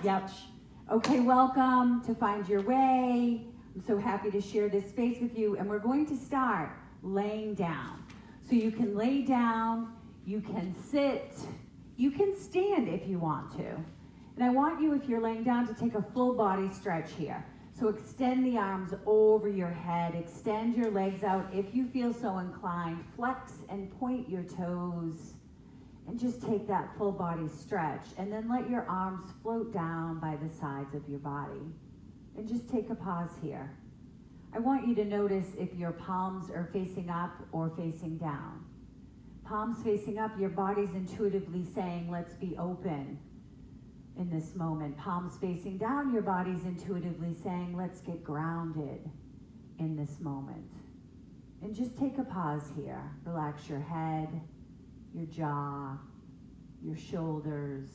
Yep. Okay, welcome to Find Your Way. I'm so happy to share this space with you, and we're going to start laying down. So you can lay down, you can sit, you can stand if you want to. And I want you, if you're laying down, to take a full body stretch here. So extend the arms over your head, extend your legs out if you feel so inclined, flex and point your toes. And just take that full body stretch, and then let your arms float down by the sides of your body. And just take a pause here. I want you to notice if your palms are facing up or facing down. Palms facing up, your body's intuitively saying, let's be open in this moment. Palms facing down, your body's intuitively saying, let's get grounded in this moment. And just take a pause here. Relax your head, your jaw, your shoulders,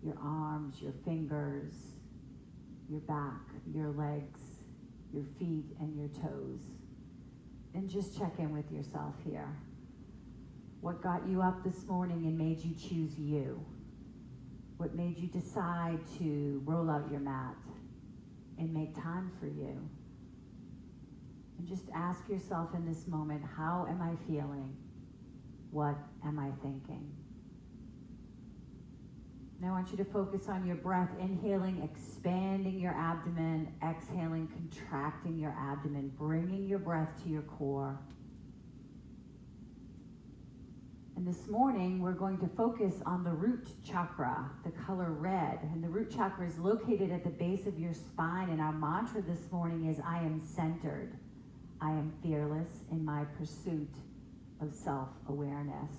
your arms, your fingers, your back, your legs, your feet, and your toes. And just check in with yourself here. What got you up this morning and made you choose you? What made you decide to roll out your mat and make time for you? And just ask yourself in this moment, how am I feeling? What am I thinking? Now I want you to focus on your breath, inhaling, expanding your abdomen, exhaling, contracting your abdomen, bringing your breath to your core. And this morning, we're going to focus on the root chakra, the color red. And the root chakra is located at the base of your spine. And our mantra this morning is, I am centered. I am fearless in my pursuit of self-awareness.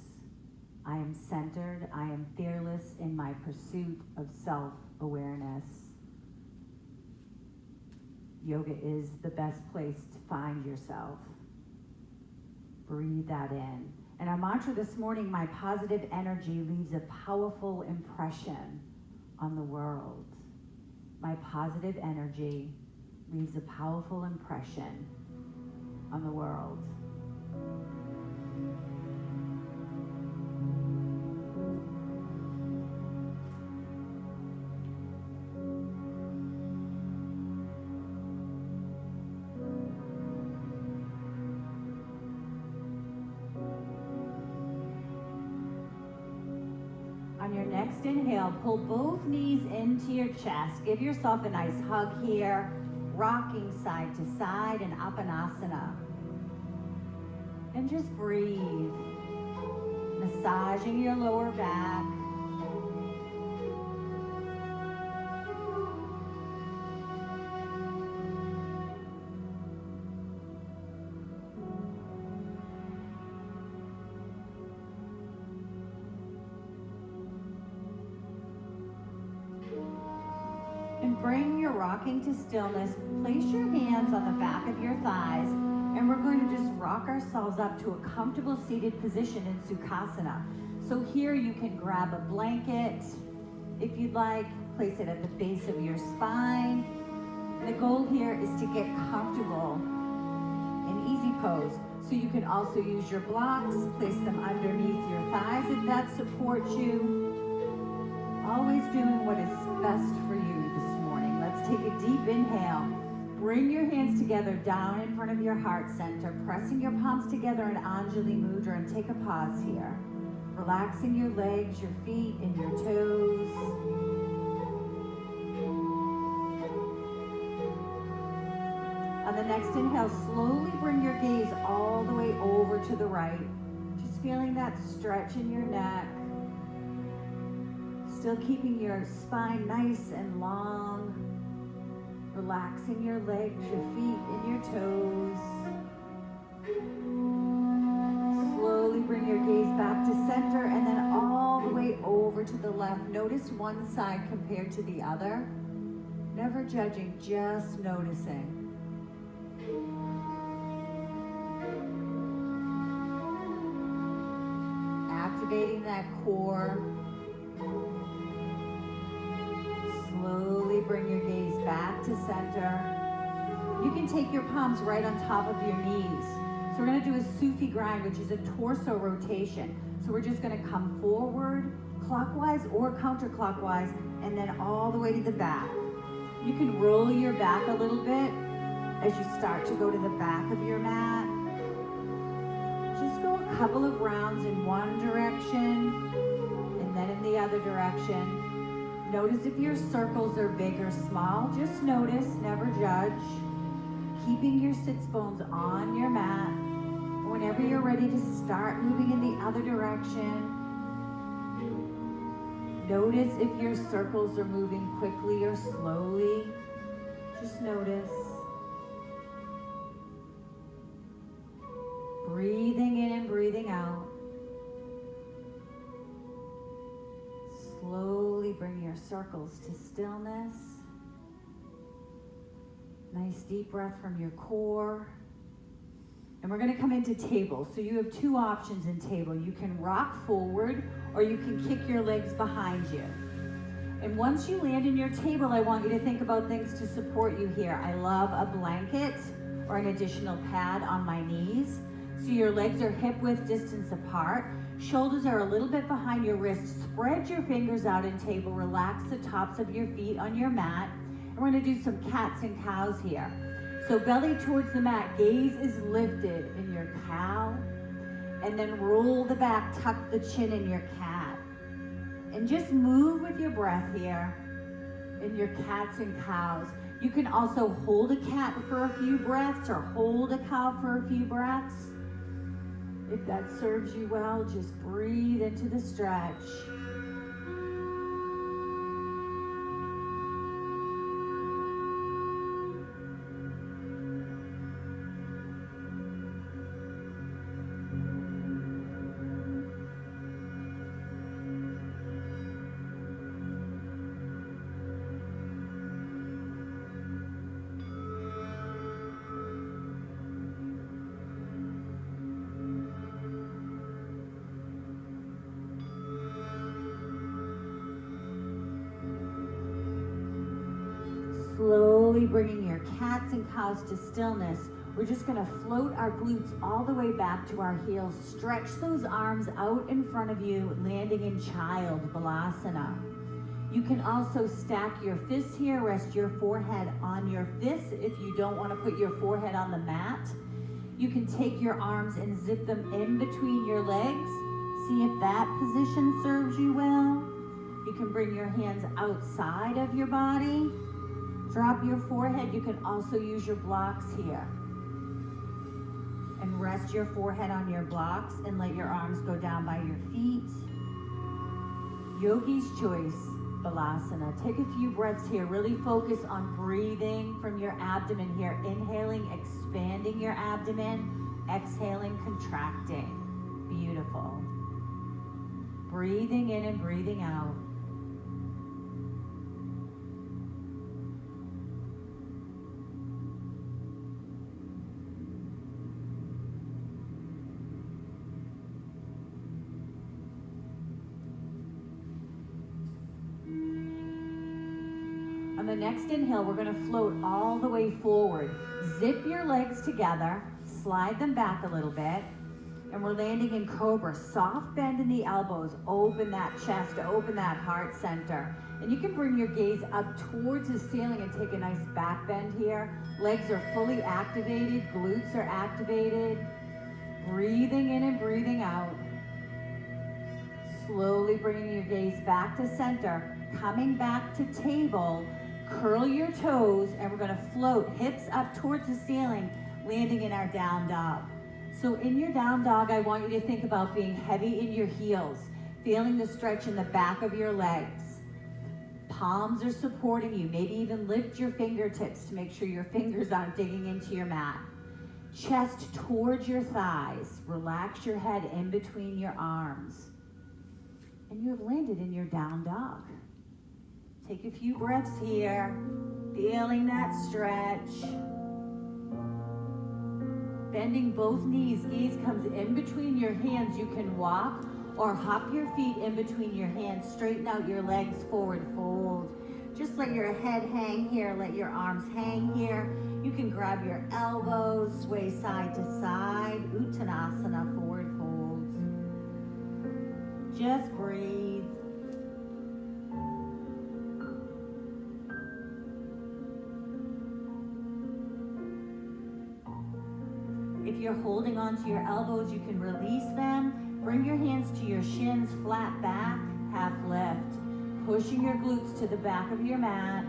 I am centered. I am fearless in my pursuit of self-awareness. Yoga is the best place to find yourself. Breathe that in. And our mantra this morning, my positive energy leaves a powerful impression on the world. My positive energy leaves a powerful impression on the world. On your next inhale, pull both knees into your chest. Give yourself a nice hug here, rocking side to side in Apanasana. And just breathe, massaging your lower back. And bring your rocking to stillness. Place your hands on the back of your thighs, and we're going to just rock ourselves up to a comfortable seated position in Sukhasana. So here you can grab a blanket, if you'd like, place it at the base of your spine. The goal here is to get comfortable in easy pose. So you can also use your blocks, place them underneath your thighs if that supports you. Always doing what is best for you this morning. Let's take a deep inhale. Bring your hands together down in front of your heart center, pressing your palms together in Anjali Mudra, and take a pause here. Relaxing your legs, your feet, and your toes. On the next inhale, slowly bring your gaze all the way over to the right. Just feeling that stretch in your neck. Still keeping your spine nice and long. Relaxing your legs, your feet, and your toes. Slowly bring your gaze back to center and then all the way over to the left. Notice one side compared to the other. Never judging, just noticing. Activating that core. Slowly bring your gaze back to center. You can take your palms right on top of your knees. So we're going to do a Sufi grind, which is a torso rotation. So we're just going to come forward, clockwise or counterclockwise, and then all the way to the back. You can roll your back a little bit as you start to go to the back of your mat. Just go a couple of rounds in one direction and then in the other direction. Notice if your circles are big or small. Just notice, never judge. Keeping your sits bones on your mat. Whenever you're ready to start moving in the other direction, notice if your circles are moving quickly or slowly. Just notice. Breathing in and breathing out. Slowly bring your circles to stillness. Nice deep breath from your core. And we're going to come into table. So you have two options in table. You can rock forward or you can kick your legs behind you. And once you land in your table, I want you to think about things to support you here. I love a blanket or an additional pad on my knees. So your legs are hip-width distance apart. Shoulders are a little bit behind your wrists. Spread your fingers out in table. Relax the tops of your feet on your mat. And we're going to do some cats and cows here. So belly towards the mat, gaze is lifted in your cow, and then roll the back, tuck the chin in your cat. And just move with your breath here in your cats and cows. You can also hold a cat for a few breaths or hold a cow for a few breaths. If that serves you well, just breathe into the stretch. Slowly bringing your cats and cows to stillness. We're just going to float our glutes all the way back to our heels. Stretch those arms out in front of you, landing in Child Balasana. You can also stack your fists here. Rest your forehead on your fists if you don't want to put your forehead on the mat. You can take your arms and zip them in between your legs. See if that position serves you well. You can bring your hands outside of your body. Drop your forehead. You can also use your blocks here. And rest your forehead on your blocks and let your arms go down by your feet. Yogi's Choice Balasana. Take a few breaths here. Really focus on breathing from your abdomen here. Inhaling, expanding your abdomen. Exhaling, contracting. Beautiful. Breathing in and breathing out. On the next inhale, we're going to float all the way forward. Zip your legs together, slide them back a little bit, and we're landing in Cobra. Soft bend in the elbows, open that chest, open that heart center. And you can bring your gaze up towards the ceiling and take a nice back bend here. Legs are fully activated, glutes are activated. Breathing in and breathing out. Slowly bringing your gaze back to center, coming back to table. Curl your toes, and we're going to float hips up towards the ceiling, landing in our down dog. So in your down dog, I want you to think about being heavy in your heels, feeling the stretch in the back of your legs. Palms are supporting you. Maybe even lift your fingertips to make sure your fingers aren't digging into your mat. Chest towards your thighs. Relax your head in between your arms. And you have landed in your down dog. Take a few breaths here, feeling that stretch. Bending both knees, gaze comes in between your hands. You can walk or hop your feet in between your hands. Straighten out your legs, forward fold. Just let your head hang here, let your arms hang here. You can grab your elbows, sway side to side. Uttanasana, forward fold. Just breathe. If you're holding onto your elbows, you can release them. Bring your hands to your shins, flat back, half lift. Pushing your glutes to the back of your mat.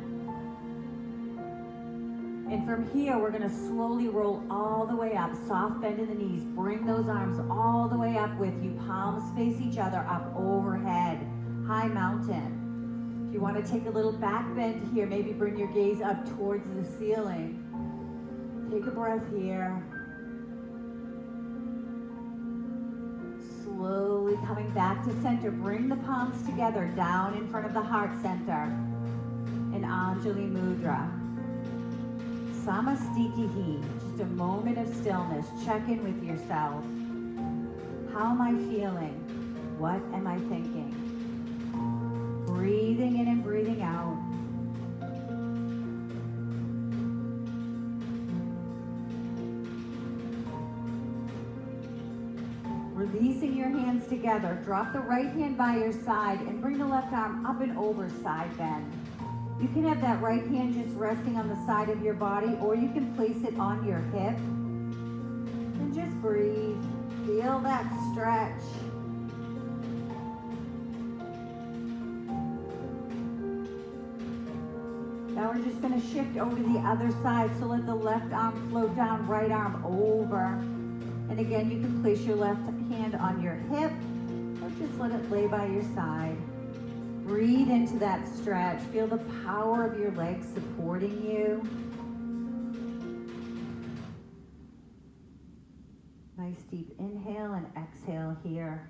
And from here, we're gonna slowly roll all the way up. Soft bend in the knees. Bring those arms all the way up with you. Palms face each other, up overhead. High mountain. If you wanna take a little back bend here, maybe bring your gaze up towards the ceiling. Take a breath here. Slowly coming back to center. Bring the palms together, down in front of the heart center. In Anjali Mudra. Samastitihi, just a moment of stillness. Check in with yourself. How am I feeling? What am I thinking? Breathing in and breathing out. Releasing your hands together. Drop the right hand by your side and bring the left arm up and over, side bend. You can have that right hand just resting on the side of your body, or you can place it on your hip. And just breathe. Feel that stretch. Now we're just going to shift over to the other side. So let the left arm float down, right arm over. And again, you can place your left hand on your hip, or just let it lay by your side. Breathe into that stretch. Feel the power of your legs supporting you. Nice deep inhale and exhale here.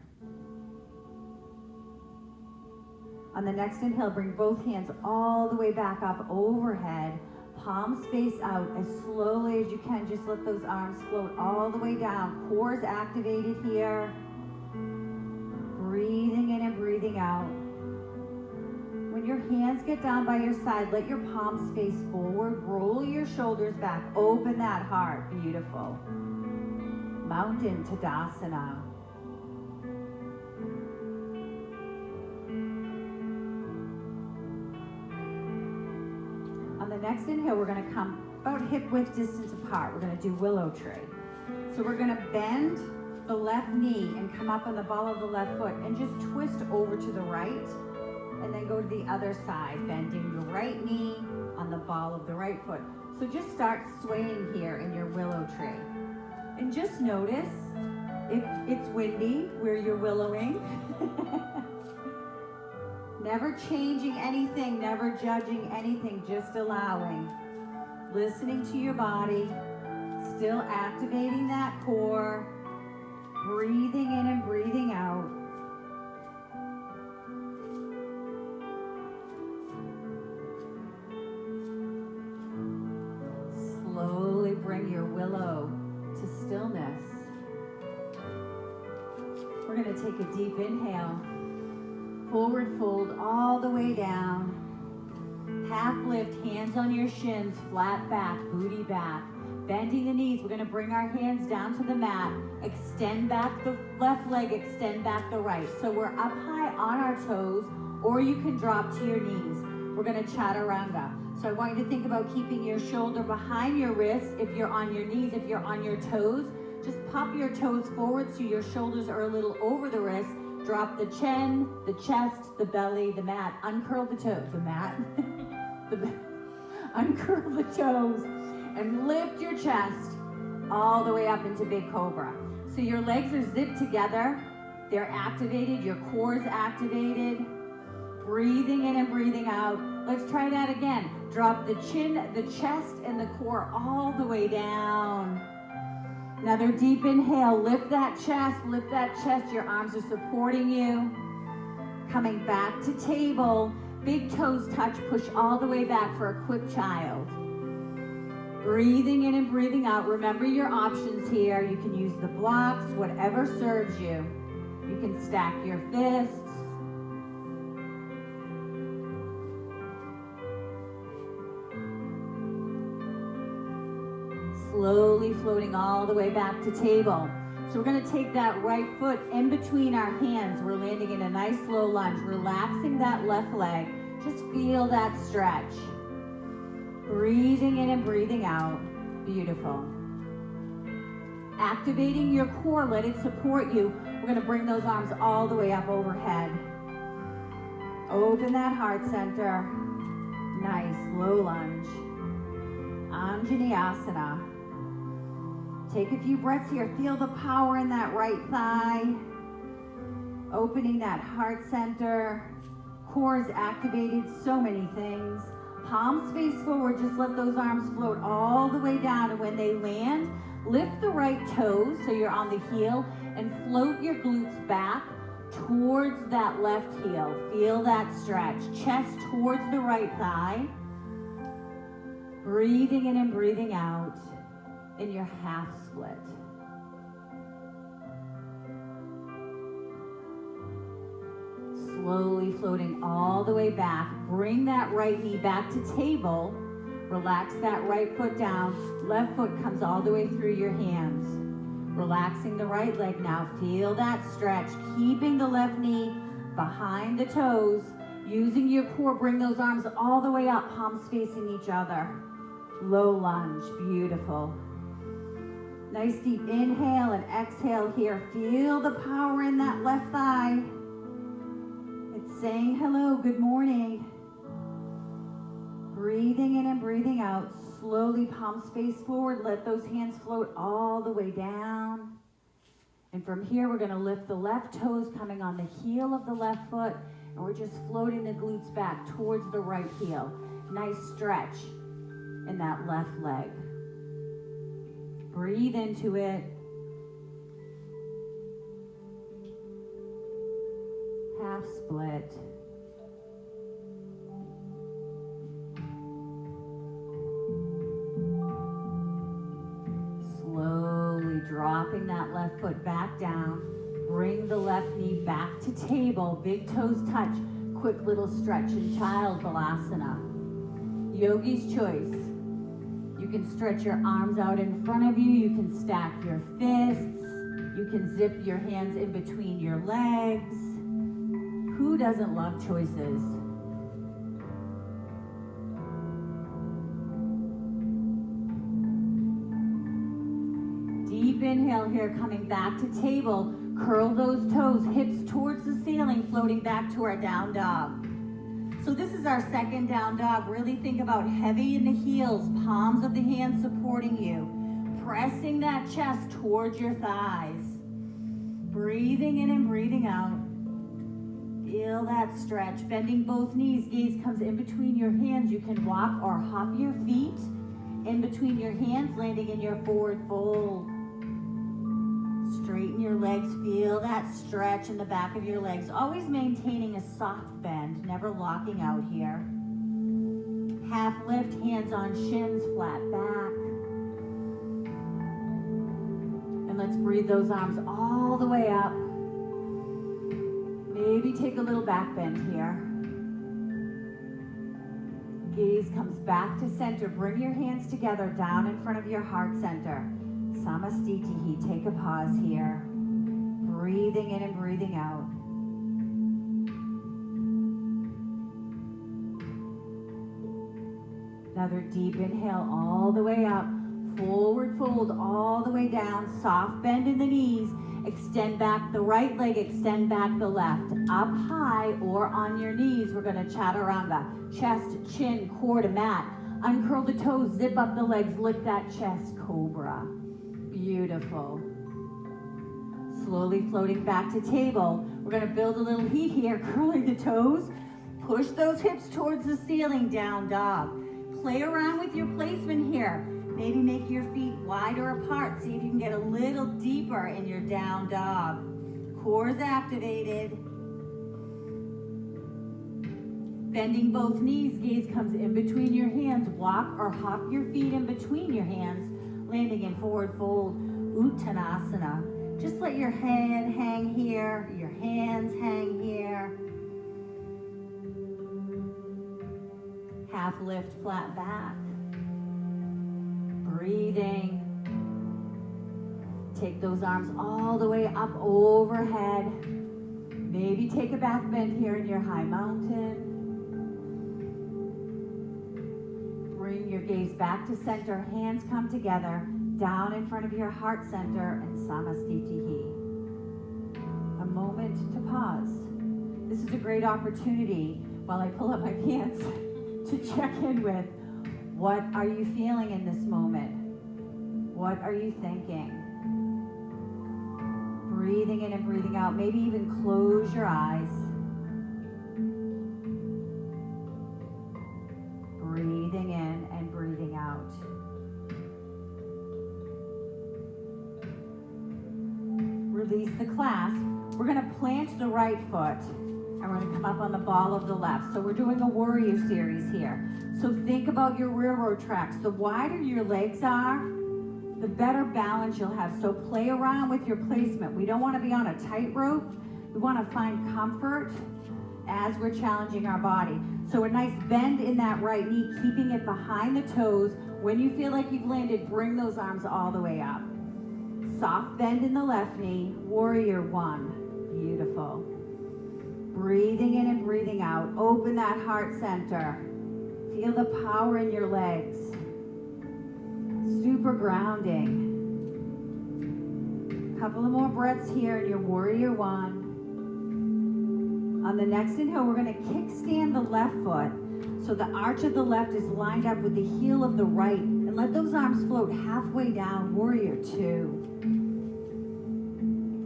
On the next inhale, bring both hands all the way back up overhead. Palms face out as slowly as you can. Just let those arms float all the way down. Core is activated here. Breathing in and breathing out. When your hands get down by your side, let your palms face forward. Roll your shoulders back. Open that heart. Beautiful. Mountain Tadasana. On the next inhale, we're going to come about hip width distance apart. We're going to do willow tree. So we're going to bend the left knee and come up on the ball of the left foot and just twist over to the right. And then go to the other side, bending your right knee on the ball of the right foot. So just start swaying here in your willow tree. And just notice if it's windy where you're willowing. Never changing anything, never judging anything, just allowing. Listening to your body, still activating that core, breathing in and breathing out. Slowly bring your willow to stillness. We're going to take a deep inhale. Forward fold all the way down. Half lift, hands on your shins, flat back, booty back. Bending the knees, we're going to bring our hands down to the mat. Extend back the left leg, extend back the right. So we're up high on our toes, or you can drop to your knees. We're going to chaturanga. So I want you to think about keeping your shoulder behind your wrists if you're on your knees. If you're on your toes, just pop your toes forward so your shoulders are a little over the wrists. Drop the chin, the chest, the belly, the mat. Uncurl the toes, the mat. Uncurl the toes and lift your chest all the way up into big cobra. So your legs are zipped together. They're activated. Your core is activated. Breathing in and breathing out. Let's try that again. Drop the chin, the chest, and the core all the way down. Another deep inhale. Lift that chest, lift that chest. Your arms are supporting you. Coming back to table. Big toes touch. Push all the way back for a quick child. Breathing in and breathing out. Remember your options here. You can use the blocks, whatever serves you. You can stack your fists. Slowly floating all the way back to table. So we're going to take that right foot in between our hands. We're landing in a nice slow lunge, relaxing that left leg. Just feel that stretch. Breathing in and breathing out. Beautiful. Activating your core, let it support you. We're gonna bring those arms all the way up overhead. Open that heart center. Nice, low lunge. Anjaneyasana. Take a few breaths here. Feel the power in that right thigh. Opening that heart center. Core is activated, so many things. Palms face forward, just let those arms float all the way down. And when they land, lift the right toes so you're on the heel and float your glutes back towards that left heel. Feel that stretch. Chest towards the right thigh. Breathing in and breathing out in your half split. Slowly floating all the way back. Bring that right knee back to table. Relax that right foot down. Left foot comes all the way through your hands. Relaxing the right leg now. Feel that stretch. Keeping the left knee behind the toes. Using your core, bring those arms all the way up, palms facing each other. Low lunge, beautiful. Nice deep inhale and exhale here. Feel the power in that left thigh. It's saying hello, good morning. Breathing in and breathing out. Slowly, palms face forward. Let those hands float all the way down. And from here, we're gonna lift the left toes coming on the heel of the left foot, and we're just floating the glutes back towards the right heel. Nice stretch in that left leg. Breathe into it. Half split. Slowly dropping that left foot back down. Bring the left knee back to table. Big toes touch. Quick little stretch in Child Balasana. Yogi's choice. You can stretch your arms out in front of you. You can stack your fists. You can zip your hands in between your legs. Who doesn't love choices? Deep inhale here, coming back to table. Curl those toes, hips towards the ceiling, floating back to our down dog. So this is our second down dog. Really think about heavy in the heels, palms of the hands supporting you. Pressing that chest towards your thighs. Breathing in and breathing out. Feel that stretch. Bending both knees, gaze comes in between your hands. You can walk or hop your feet in between your hands, landing in your forward fold. Straighten your legs, feel that stretch in the back of your legs. Always maintaining a soft bend, never locking out here. Half lift, hands on shins, flat back. And let's breathe those arms all the way up. Maybe take a little back bend here. Gaze comes back to center. Bring your hands together down in front of your heart center. Samastitihi, take a pause here. Breathing in and breathing out. Another deep inhale all the way up. Forward fold all the way down. Soft bend in the knees. Extend back the right leg, extend back the left. Up high or on your knees, we're gonna chaturanga. Chest, chin, core to mat. Uncurl the toes, zip up the legs, lift that chest, cobra. Beautiful. Slowly floating back to table. We're gonna build a little heat here, curling the toes. Push those hips towards the ceiling, down dog. Play around with your placement here. Maybe make your feet wider apart. See if you can get a little deeper in your down dog. Core is activated. Bending both knees, gaze comes in between your hands. Walk or hop your feet in between your hands, landing in forward fold, Uttanasana. Just let your head hang here, your hands hang here. Half lift, flat back. Breathing. Take those arms all the way up overhead. Maybe take a back bend here in your high mountain. Bring your gaze back to center. Hands come together. down in front of your heart center and Samastitihi. A moment to pause. This is a great opportunity while I pull up my pants to check in with, what are you feeling in this moment? What are you thinking? Breathing in and breathing out. Maybe even close your eyes. Breathing in and breathing out. Release the clasp. We're going to plant the right foot and we're going to come up on the ball of the left. So we're doing a warrior series here. So think about your railroad tracks. The wider your legs are, the better balance you'll have. So play around with your placement. We don't want to be on a tightrope. We want to find comfort as we're challenging our body. So a nice bend in that right knee, keeping it behind the toes. When you feel like you've landed, bring those arms all the way up. Soft bend in the left knee, warrior one. Beautiful. Breathing in and breathing out. Open that heart center. Feel the power in your legs. Super grounding. Couple of more breaths here in your warrior one. On the next inhale, we're going to kickstand the left foot. So the arch of the left is lined up with the heel of the right. And let those arms float halfway down, warrior two.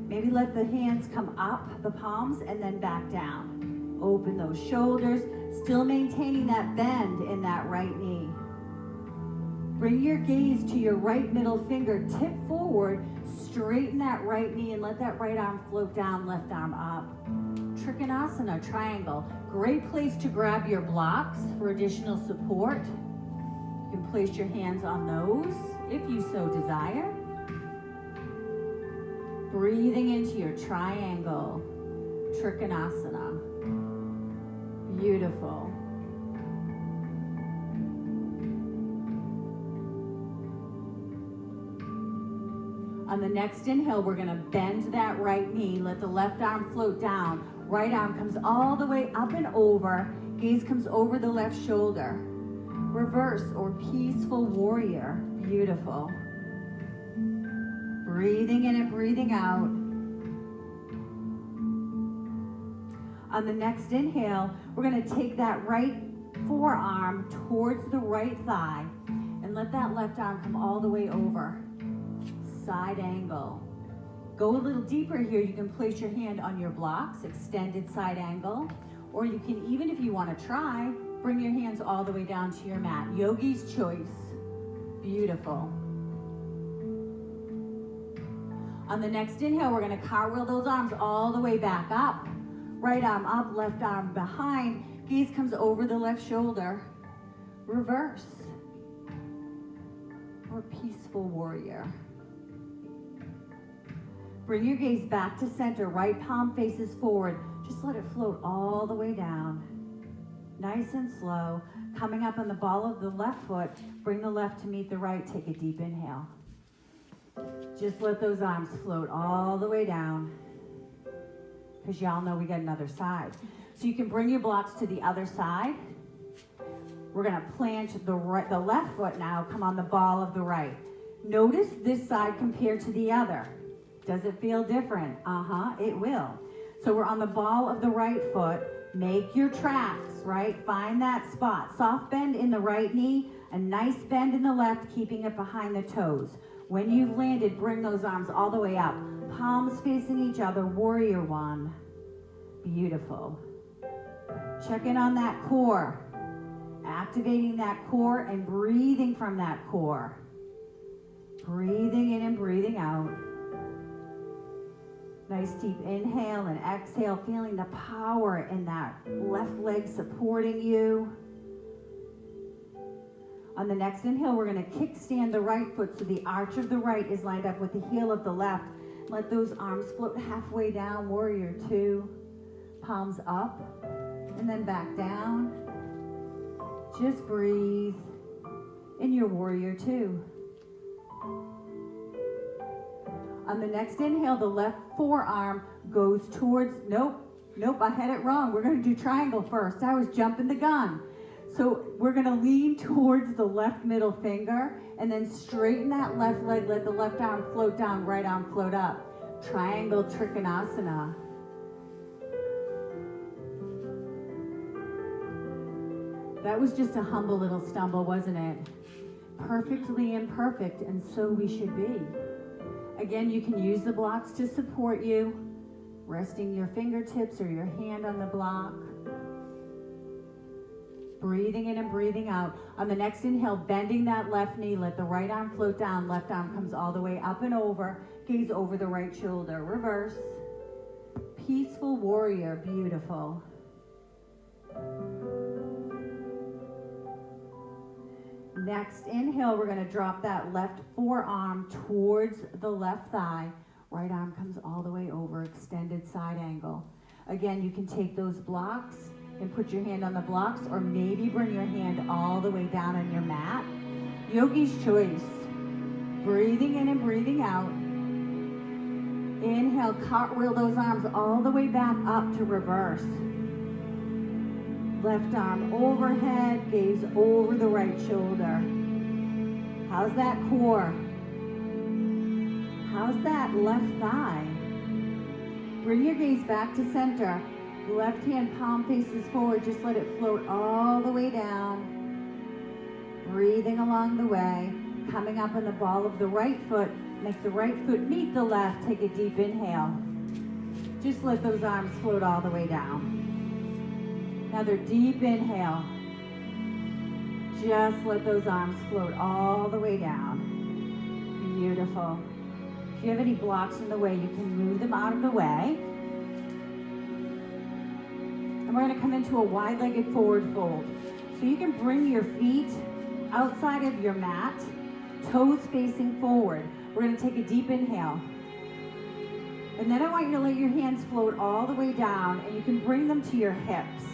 Maybe let the hands come up, the palms, and then back down. Open those shoulders, still maintaining that bend in that right knee. Bring your gaze to your right middle finger, tip forward, straighten that right knee, and let that right arm float down, left arm up. Trikonasana, triangle. Great place to grab your blocks for additional support. You can place your hands on those if you so desire. Breathing into your triangle, Trikonasana. Beautiful. On the next inhale, we're going to bend that right knee. Let the left arm float down. Right arm comes all the way up and over. Gaze comes over the left shoulder. Reverse or peaceful warrior. Beautiful. Breathing in and breathing out. On the next inhale, we're going to take that right forearm towards the right thigh and let that left arm come all the way over. Side angle. Go a little deeper here. You can place your hand on your blocks, extended side angle, or you can, even if you want to try, bring your hands all the way down to your mat. Yogi's choice. Beautiful. On the next inhale, we're going to cartwheel those arms all the way back up. Right arm up, left arm behind. Gaze comes over the left shoulder. Reverse. Or peaceful warrior. Bring your gaze back to center. Right palm faces forward. Just let it float all the way down. Nice and slow. Coming up on the ball of the left foot. Bring the left to meet the right. Take a deep inhale. Just let those arms float all the way down. Because y'all know we got another side. So you can bring your blocks to the other side. We're going to plant the left foot now. Come on the ball of the right. Notice this side compared to the other. Does it feel different? It will. So we're on the ball of the right foot. Make your tracks, right? Find that spot. Soft bend in the right knee, a nice bend in the left, keeping it behind the toes. When you've landed, bring those arms all the way up. Palms facing each other, warrior one. Beautiful. Check in on that core. Activating that core and breathing from that core. Breathing in and breathing out. Nice deep inhale and exhale, feeling the power in that left leg supporting you. On the next inhale, we're going to kickstand the right foot so the arch of the right is lined up with the heel of the left. Let those arms float halfway down, warrior two. Palms up and then back down. Just breathe in your warrior two. On the next inhale, the left forearm goes towards, nope, I had it wrong. We're going to do triangle first. I was jumping the gun. So we're gonna lean towards the left middle finger and then straighten that left leg, let the left arm float down, right arm float up. Triangle Trikonasana. That was just a humble little stumble, wasn't it? Perfectly imperfect, and so we should be. Again, you can use the blocks to support you, resting your fingertips or your hand on the block. Breathing in and breathing out. On the next inhale, bending that left knee, let the right arm float down, left arm comes all the way up and over, gaze over the right shoulder, reverse. Peaceful warrior, beautiful. Next inhale, we're gonna drop that left forearm towards the left thigh. Right arm comes all the way over, extended side angle. Again, you can take those blocks and put your hand on the blocks, or maybe bring your hand all the way down on your mat. Yogi's choice. Breathing in and breathing out. Inhale, cartwheel those arms all the way back up to reverse. Left arm overhead, gaze over the right shoulder. How's that core? How's that left thigh? Bring your gaze back to center. Left hand palm faces forward, just let it float all the way down. Breathing along the way, coming up on the ball of the right foot. Make the right foot meet the left, take a deep inhale. Just let those arms float all the way down. Another deep inhale. Just let those arms float all the way down. Beautiful. If you have any blocks in the way, you can move them out of the way. And we're gonna come into a wide-legged forward fold. So you can bring your feet outside of your mat, toes facing forward. We're gonna take a deep inhale. And then I want you to let your hands float all the way down, and you can bring them to your hips.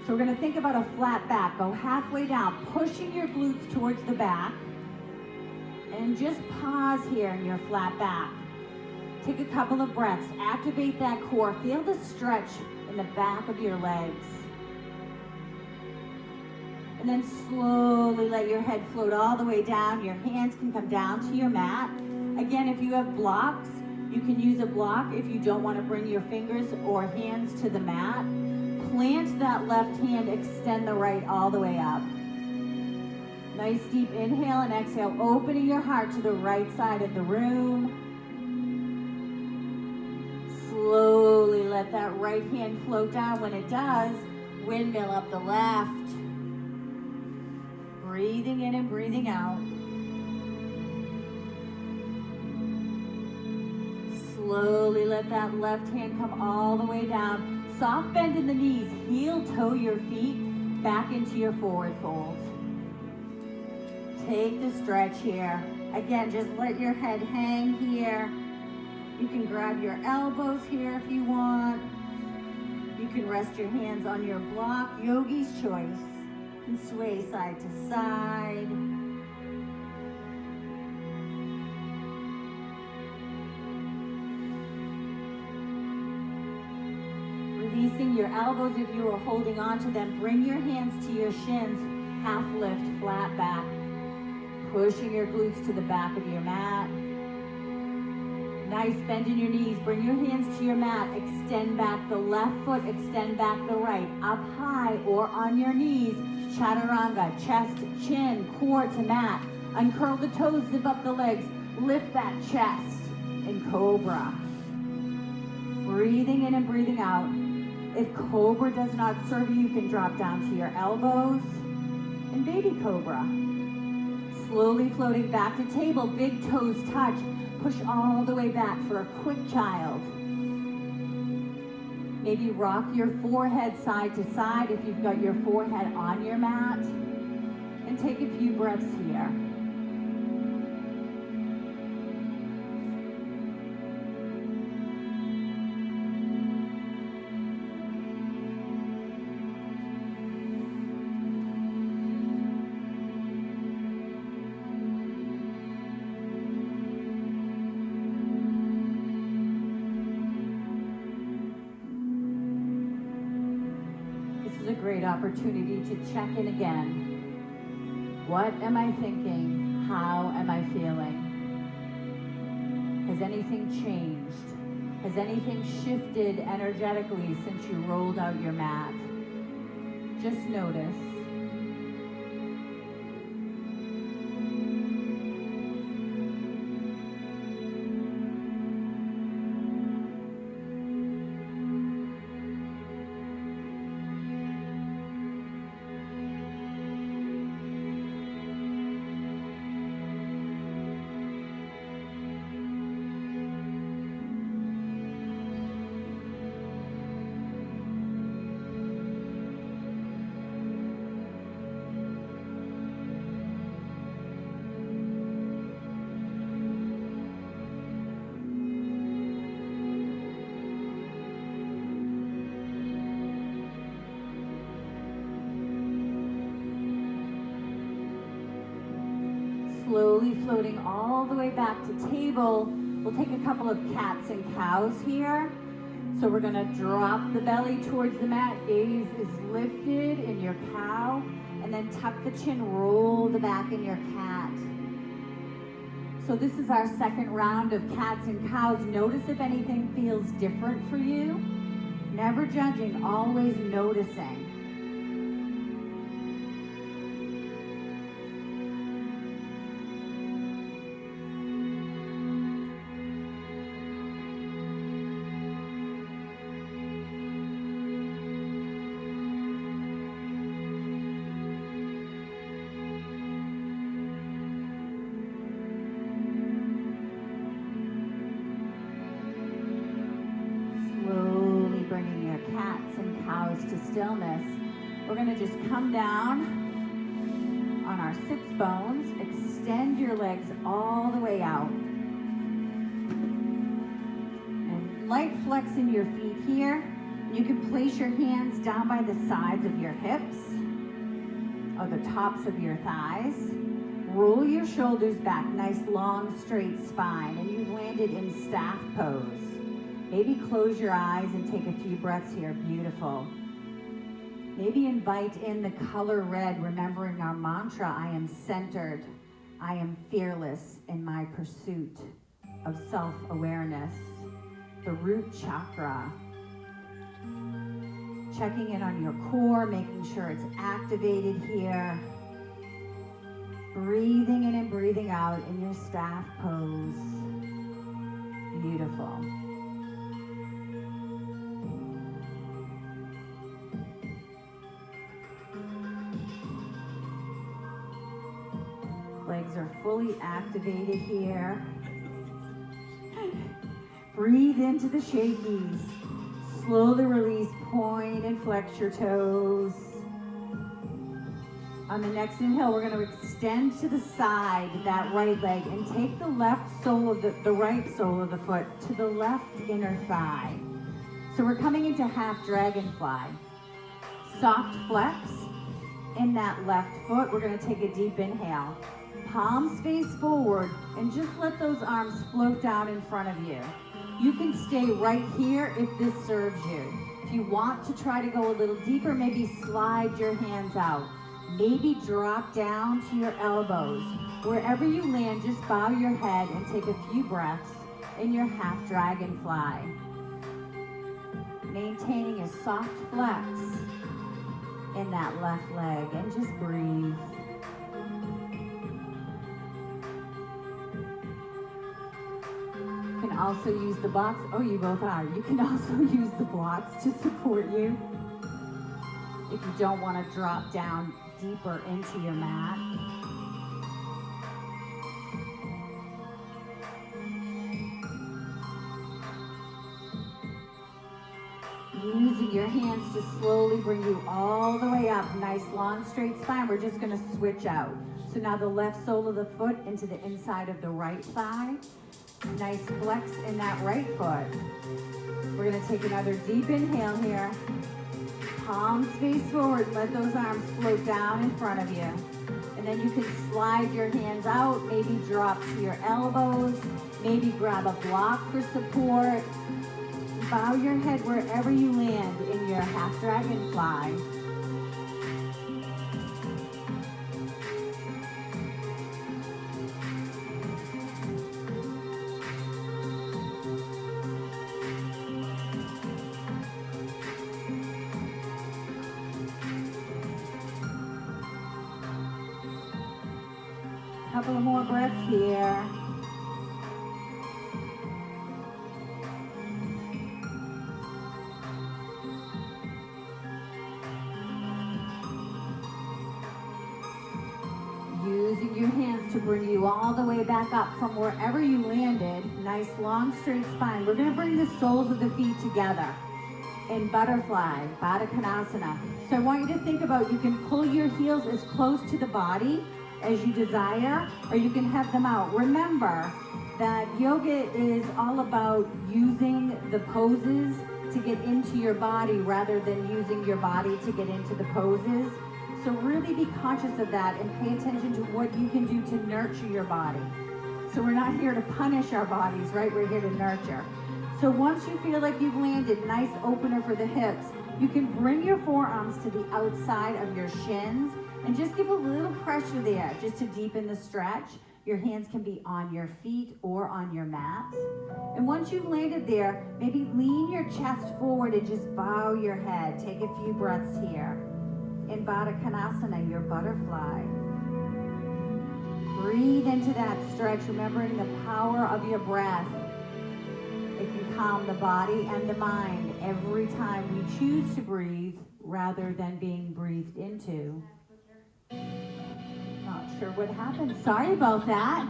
So we're gonna think about a flat back. Go halfway down, pushing your glutes towards the back. And just pause here in your flat back. Take a couple of breaths, activate that core. Feel the stretch in the back of your legs. And then slowly let your head float all the way down. Your hands can come down to your mat. Again, if you have blocks, you can use a block if you don't want to bring your fingers or hands to the mat. Plant that left hand, extend the right all the way up. Nice deep inhale and exhale, opening your heart to the right side of the room. Slowly let that right hand float down. When it does, windmill up the left. Breathing in and breathing out. Slowly let that left hand come all the way down. Soft bend in the knees, heel toe your feet back into your forward fold. Take the stretch here. Again, just let your head hang here. You can grab your elbows here if you want. You can rest your hands on your block, yogi's choice. And sway side to side. Releasing your elbows if you are holding on to them. Bring your hands to your shins. Half lift, flat back. Pushing your glutes to the back of your mat. Nice bend in your knees. Bring your hands to your mat. Extend back the left foot, extend back the right. Up high or on your knees. Chaturanga, chest, chin, core to mat. Uncurl the toes, zip up the legs. Lift that chest in cobra. Breathing in and breathing out. If cobra does not serve you, you can drop down to your elbows. And baby cobra. Slowly floating back to table, big toes touch. Push all the way back for a quick child. Maybe rock your forehead side to side if you've got your forehead on your mat. And take a few breaths here. great opportunity to check in again. What am I thinking? How am I feeling? Has anything changed? Has anything shifted energetically since you rolled out your mat? Just notice. Slowly floating all the way back to table. We'll take a couple of cats and cows here. So we're gonna drop the belly towards the mat, gaze is lifted in your cow, and then tuck the chin, roll the back in your cat. So this is our second round of cats and cows. Notice if anything feels different for you. Never judging, always noticing. To stillness. We're going to just come down on our sits bones, extend your legs all the way out. And light flex in your feet here. You can place your hands down by the sides of your hips or the tops of your thighs. Roll your shoulders back, nice long straight spine, and you've landed in staff pose. Maybe close your eyes and take a few breaths here. Beautiful. Maybe invite in the color red, remembering our mantra, I am centered, I am fearless in my pursuit of self-awareness. The root chakra. Checking in on your core, making sure it's activated here. Breathing in and breathing out in your staff pose. Beautiful. Legs are fully activated here. Breathe into the shakies. Slowly release, point and flex your toes. On the next inhale, we're going to extend to the side, that right leg, and take the left sole of the right sole of the foot to the left inner thigh. So we're coming into half dragonfly. Soft flex in that left foot. We're going to take a deep inhale. Palms face forward, and just let those arms float down in front of you. You can stay right here if this serves you. If you want to try to go a little deeper, maybe slide your hands out. Maybe drop down to your elbows. Wherever you land, just bow your head and take a few breaths in your half dragonfly. Maintaining a soft flex in that left leg, and just breathe. You can also use the blocks. Oh, you both are. You can also use the blocks to support you if you don't want to drop down deeper into your mat. Using your hands to slowly bring you all the way up. Nice long straight spine. We're just going to switch out. So now the left sole of the foot into the inside of the right thigh. Nice flex in that right foot. We're going to take another deep inhale here. Palms face forward. Let those arms float down in front of you. And then you can slide your hands out. Maybe drop to your elbows. Maybe grab a block for support. Bow your head wherever you land in your half dragonfly. Couple of more breaths here. Using your hands to bring you all the way back up from wherever you landed. Nice long straight spine. We're going to bring the soles of the feet together in butterfly, Baddha Konasana. So I want you to think about, you can pull your heels as close to the body as you desire, or you can have them out. Remember that yoga is all about using the poses to get into your body rather than using your body to get into the poses. So really be conscious of that and pay attention to what you can do to nurture your body. So we're not here to punish our bodies, right? We're here to nurture. So once you feel like you've landed, nice opener for the hips, you can bring your forearms to the outside of your shins and just give a little pressure there just to deepen the stretch. Your hands can be on your feet or on your mat. And once you've landed there, maybe lean your chest forward and just bow your head. Take a few breaths here. In Baddha Konasana, your butterfly. Breathe into that stretch, remembering the power of your breath. It can calm the body and the mind every time we choose to breathe rather than being breathed into. Not sure what happened. Sorry about that.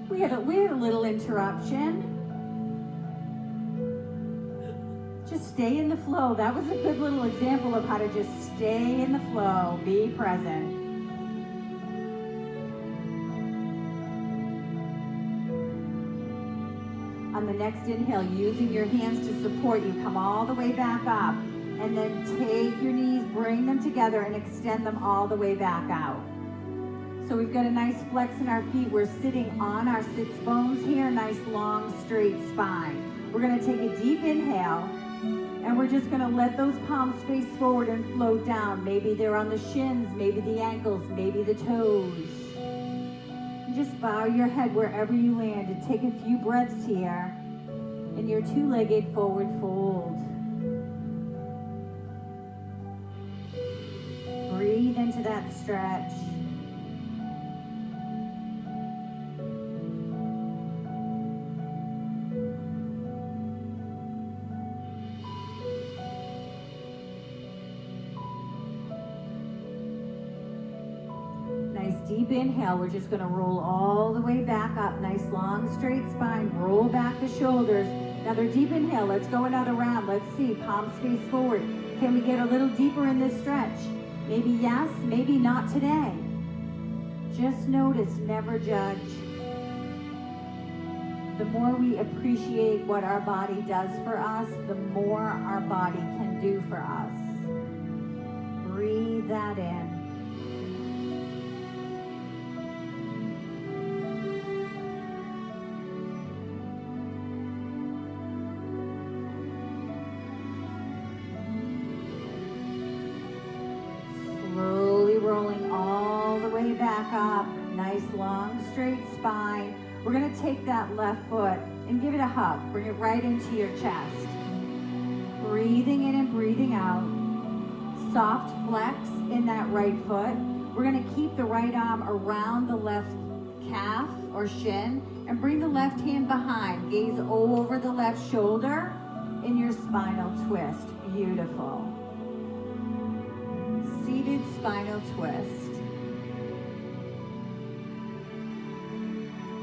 We had a little interruption. Just stay in the flow. That was a good little example of how to just stay in the flow, be present. On the next inhale, using your hands to support you, come all the way back up. And then take your knees, bring them together and extend them all the way back out. So we've got a nice flex in our feet. We're sitting on our sits bones here, nice long straight spine. We're gonna take a deep inhale. And we're just gonna let those palms face forward and float down. Maybe they're on the shins, maybe the ankles, maybe the toes. And just bow your head wherever you land and take a few breaths here in your two-legged forward fold. Breathe into that stretch. Deep inhale, we're just going to roll all the way back up. Nice long straight spine. Roll back the shoulders. Another deep inhale. Let's go another round. Let's see. Palms face forward. Can we get a little deeper in this stretch? Maybe yes, maybe not today. Just notice, never judge. The more we appreciate what our body does for us, the more our body can do for us. Breathe that in. Rolling all the way back up. Nice long straight spine. We're going to take that left foot and give it a hug. Bring it right into your chest. Breathing in and breathing out. Soft flex in that right foot. We're going to keep the right arm around the left calf or shin and bring the left hand behind. Gaze over the left shoulder in your spinal twist. Beautiful. Seated spinal twist.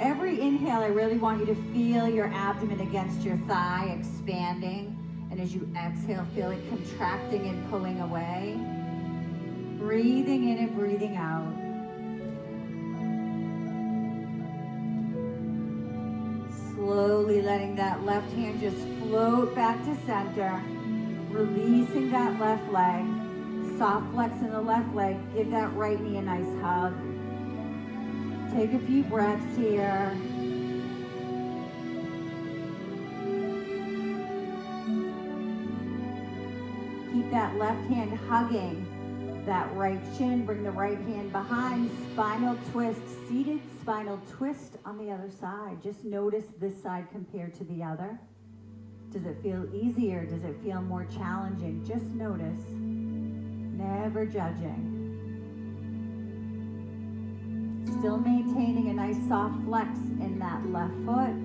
Every inhale, I really want you to feel your abdomen against your thigh expanding. And as you exhale, feel it contracting and pulling away. Breathing in and breathing out. Slowly letting that left hand just float back to center. Releasing that left leg. Soft flex in the left leg. Give that right knee a nice hug. Take a few breaths here. Keep that left hand hugging that right shin. Bring the right hand behind. Spinal twist. Seated spinal twist on the other side. Just notice this side compared to the other. Does it feel easier? Does it feel more challenging? Just notice. Never judging. still maintaining a nice soft flex in that left foot.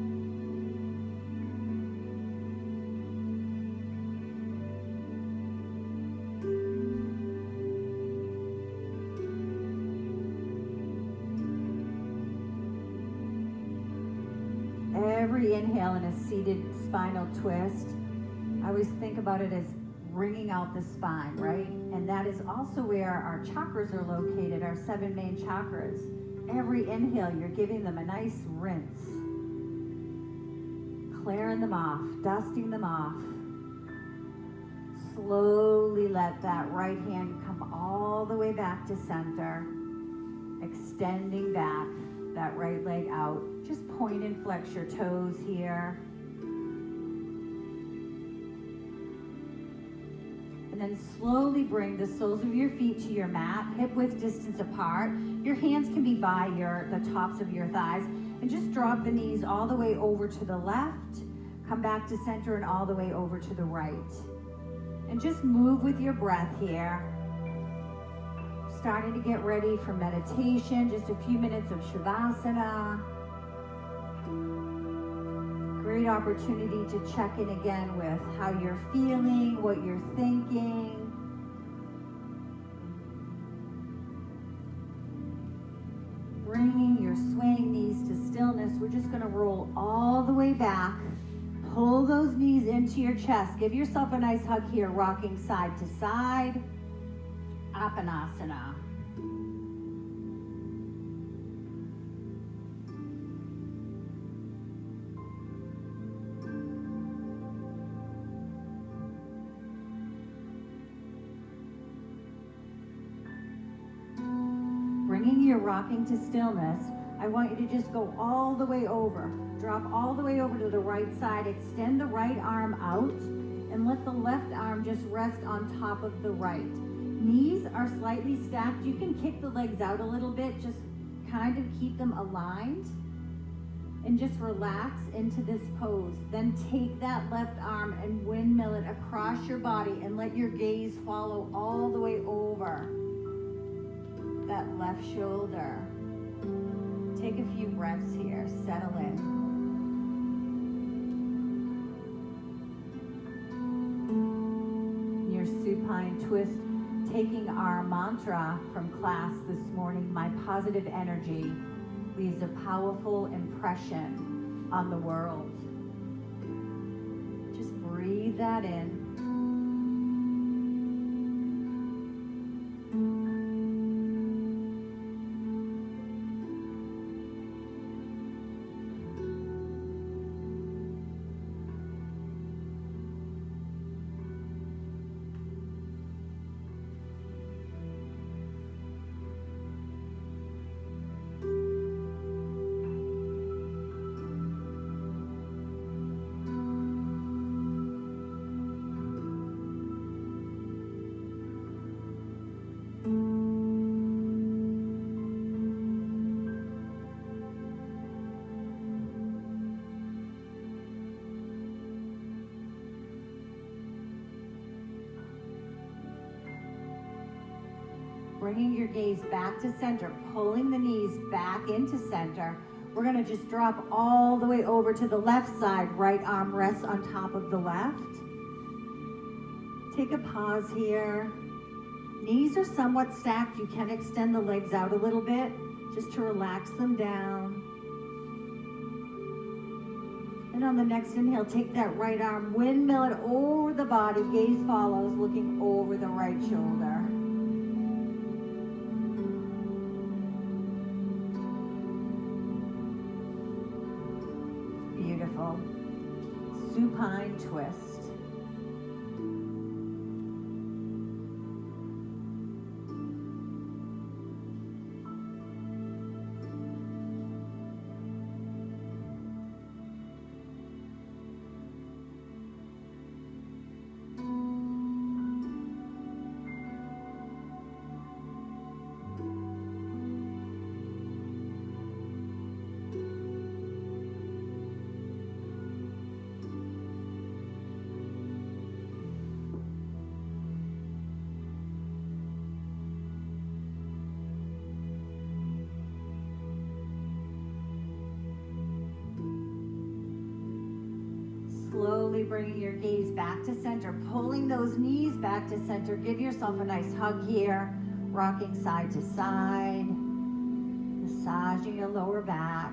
Every inhale in a seated spinal twist, I always think about it as wringing out the spine, right? And that is also where our chakras are located, our 7 main chakras. Every inhale, you're giving them a nice rinse. Clearing them off, dusting them off. Slowly let that right hand come all the way back to center. Extending back that right leg out. Just point and flex your toes here. And then slowly bring the soles of your feet to your mat, hip width distance apart. Your hands can be by the tops of your thighs. And just drop the knees all the way over to the left. Come back to center and all the way over to the right. And just move with your breath here. Starting to get ready for meditation, just a few minutes of Shavasana. Great opportunity to check in again with how you're feeling, what you're thinking. Bringing your swaying knees to stillness, we're just going to roll all the way back. Pull those knees into your chest. Give yourself a nice hug here, rocking side to side. Apanasana. Bringing your rocking to stillness, I want you to just go all the way over. Drop all the way over to the right side. Extend the right arm out and let the left arm just rest on top of the right. Knees are slightly stacked. You can kick the legs out a little bit, just kind of keep them aligned and just relax into this pose. Then take that left arm and windmill it across your body and let your gaze follow all the way over that left shoulder. Take a few breaths here, settle in. Your supine twist, taking our mantra from class this morning, my positive energy leaves a powerful impression on the world. Just breathe that in. Bringing your gaze back to center, pulling the knees back into center. We're going to just drop all the way over to the left side. Right arm rests on top of the left. Take a pause here. Knees are somewhat stacked. You can extend the legs out a little bit just to relax them down. And on the next inhale, take that right arm, windmill it over the body. Gaze follows, looking over the right shoulder. Beautiful. Supine twist. slowly bringing your gaze back to center, pulling those knees back to center. Give yourself a nice hug here, rocking side to side, massaging your lower back.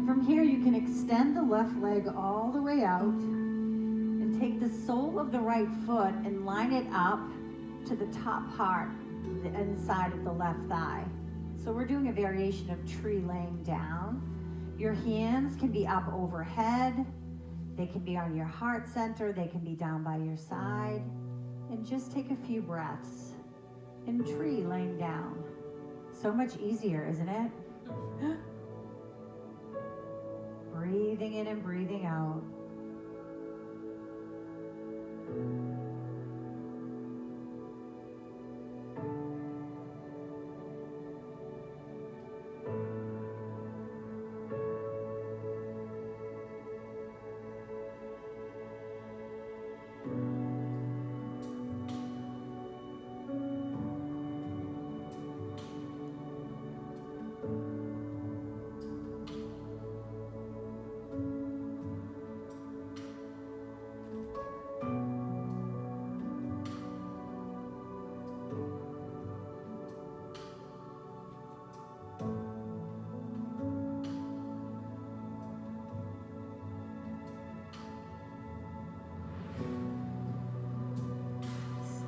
From here, you can extend the left leg all the way out and take the sole of the right foot and line it up to the top part, the inside of the left thigh. So we're doing a variation of tree laying down. Your hands can be up overhead. They can be on your heart center. They can be down by your side. And just take a few breaths in tree laying down. So much easier, isn't it? Breathing in and breathing out.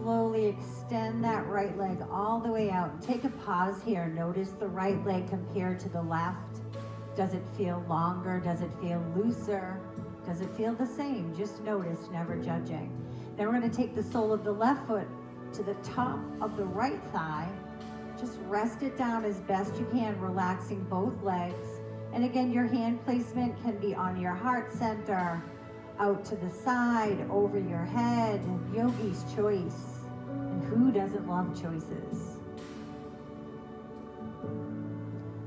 Slowly extend that right leg all the way out. Take a pause here. Notice the right leg compared to the left. Does it feel longer? Does it feel looser? Does it feel the same? Just notice, never judging. Then we're going to take the sole of the left foot to the top of the right thigh. Just rest it down as best you can, relaxing both legs. And again, your hand placement can be on your heart center, out to the side, over your head. Yogi's choice. And who doesn't love choices?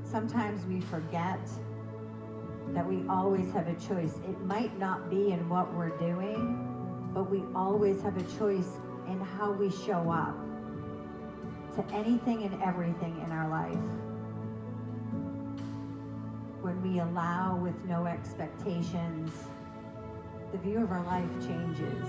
Sometimes we forget that we always have a choice. It might not be in what we're doing, but we always have a choice in how we show up to anything and everything in our life. When we allow with no expectations, the view of our life changes.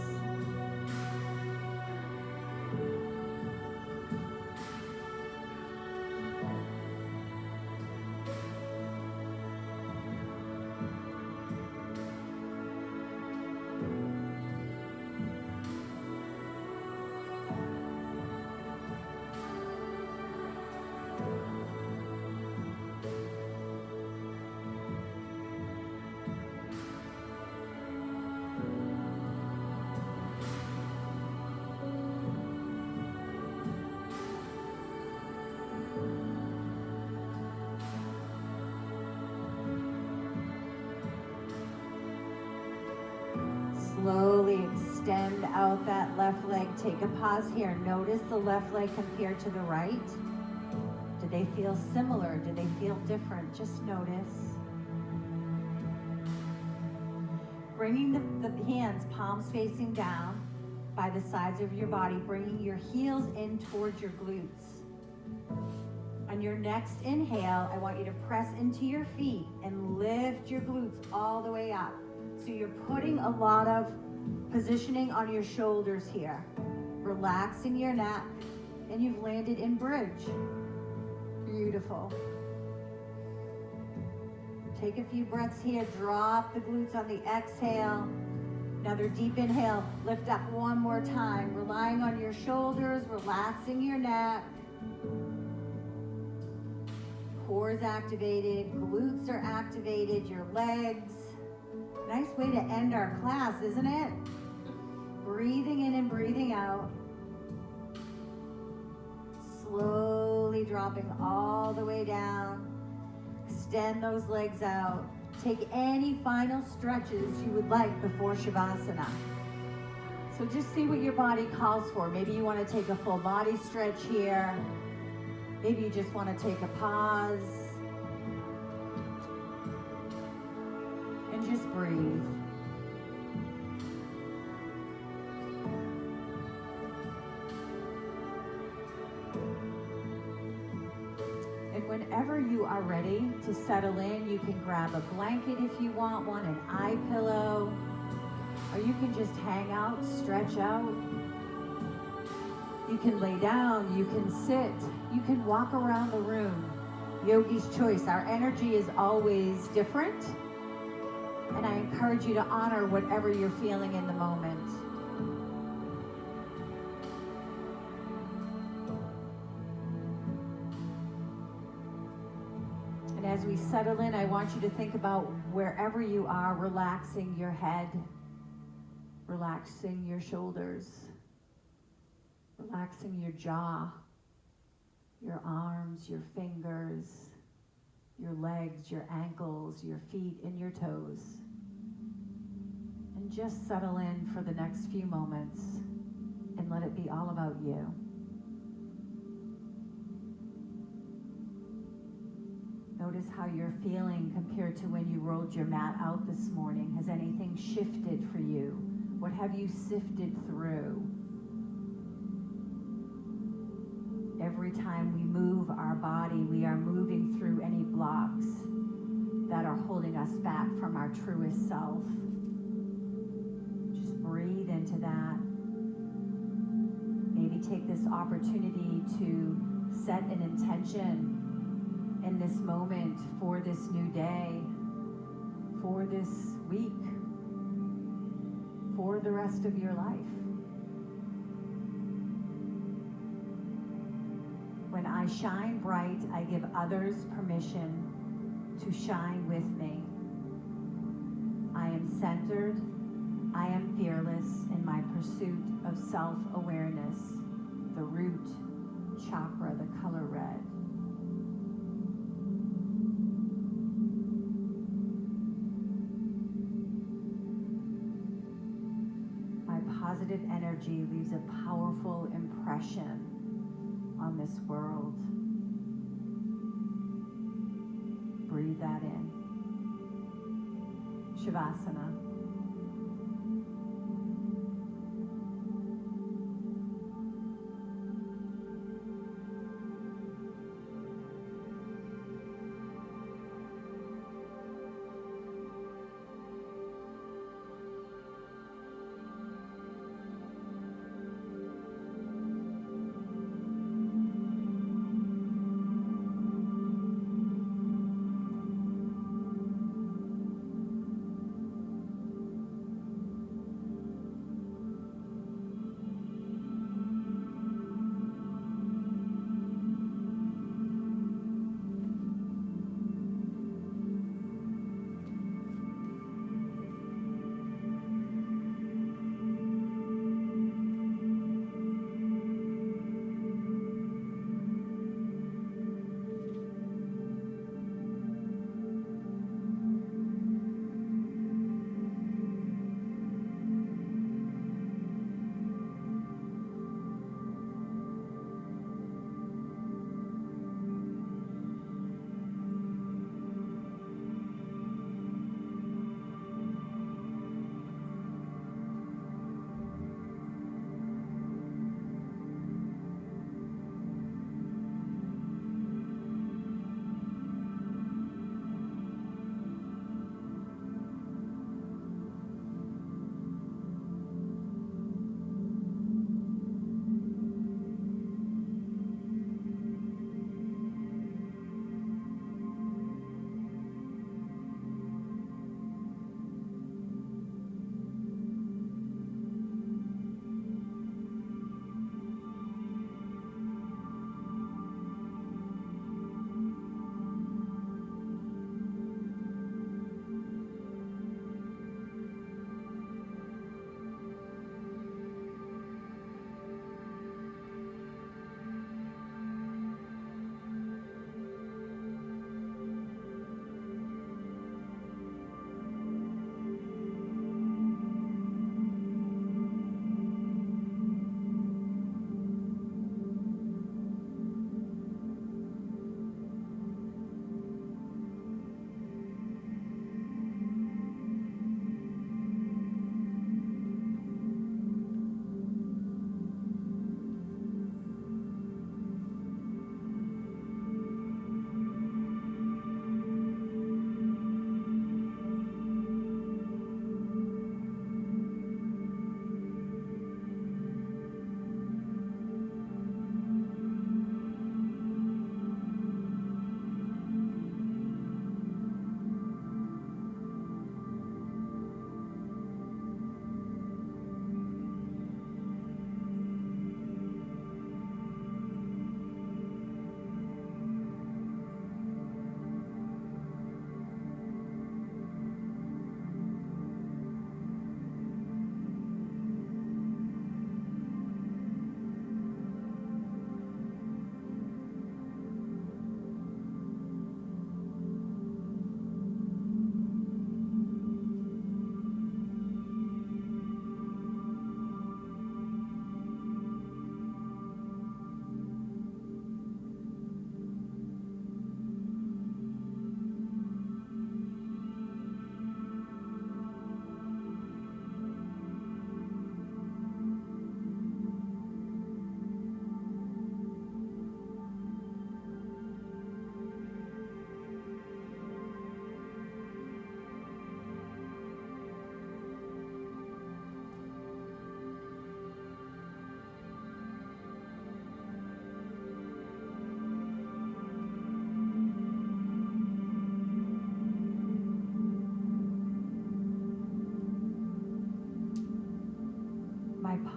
Slowly extend out that left leg. Take a pause here. Notice the left leg compared to the right. Do they feel similar? Do they feel different? Just notice. Bringing the hands, palms facing down by the sides of your body, bringing your heels in towards your glutes. On your next inhale, I want you to press into your feet and lift your glutes all the way up. So you're putting a lot of positioning on your shoulders here, relaxing your neck, and you've landed in bridge. Beautiful. Take a few breaths here. Drop the glutes on the exhale. Another deep inhale. Lift up one more time, relying on your shoulders, relaxing your neck. Core is activated, glutes are activated, your legs. Nice way to end our class, isn't it? Breathing in and breathing out. Slowly dropping all the way down. Extend those legs out. Take any final stretches you would like before Shavasana. So just see what your body calls for. Maybe you want to take a full body stretch here. Maybe you just want to take a pause. And just breathe. And whenever you are ready to settle in, you can grab a blanket if you want one, an eye pillow, or you can just hang out, stretch out. You can lay down, you can sit, you can walk around the room. Yogi's choice. Our energy is always different, and I encourage you to honor whatever you're feeling in the moment. And as we settle in, I want you to think about wherever you are, relaxing your head, relaxing your shoulders, relaxing your jaw, your arms, your fingers, your legs, your ankles, your feet, and your toes. And just settle in for the next few moments and let it be all about you. Notice how you're feeling compared to when you rolled your mat out this morning. Has anything shifted for you? What have you sifted through? Every time we move our body, we are moving through any blocks that are holding us back from our truest self. Just breathe into that. Maybe take this opportunity to set an intention in this moment for this new day, for this week, for the rest of your life. When I shine bright, I give others permission to shine with me. I am centered. I am fearless in my pursuit of self-awareness. The root chakra, the color red. My positive energy leaves a powerful impression on this world. Breathe that in. Shavasana.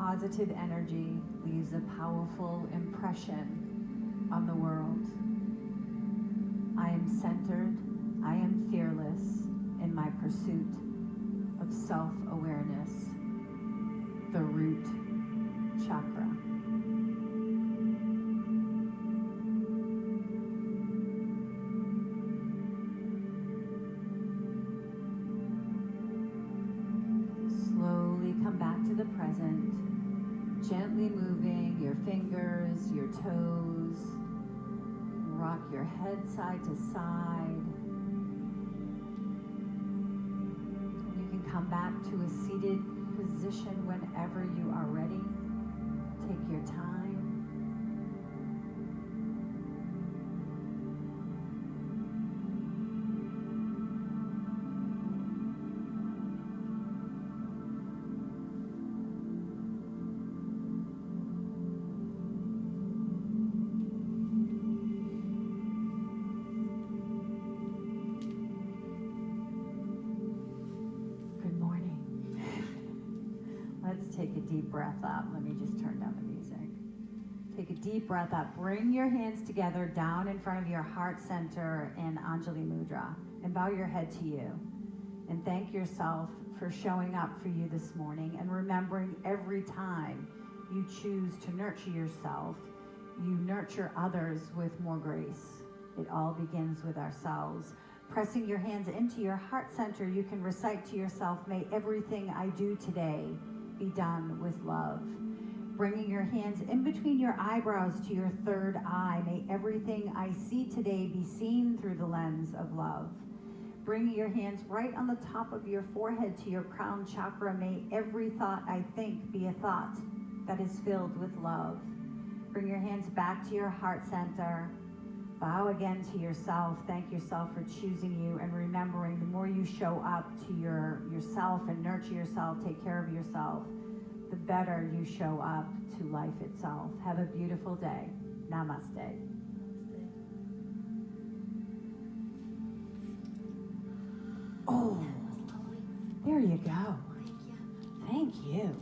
positive energy leaves a powerful impression on the world. I am centered, I am fearless in my pursuit of self-awareness, the root chakra. Slowly come back to the present, gently moving your fingers, your toes. Rock your head side to side. You can come back to a seated position whenever you are ready. Take your time. Let's take a deep breath up. Let me just turn down the music. Take a deep breath up. Bring your hands together down in front of your heart center in Anjali Mudra and bow your head to you. And thank yourself for showing up for you this morning and remembering every time you choose to nurture yourself, you nurture others with more grace. It all begins with ourselves. Pressing your hands into your heart center, you can recite to yourself, may everything I do today be done with love. Bringing your hands in between your eyebrows to your third eye, may everything I see today be seen through the lens of love. Bringing your hands right on the top of your forehead to your crown chakra, may every thought I think be a thought that is filled with love. Bring your hands back to your heart center. Bow again to yourself. Thank yourself for choosing you and remembering the more you show up to yourself and nurture yourself, take care of yourself, the better you show up to life itself. Have a beautiful day. Namaste. Oh, there you go. Thank you.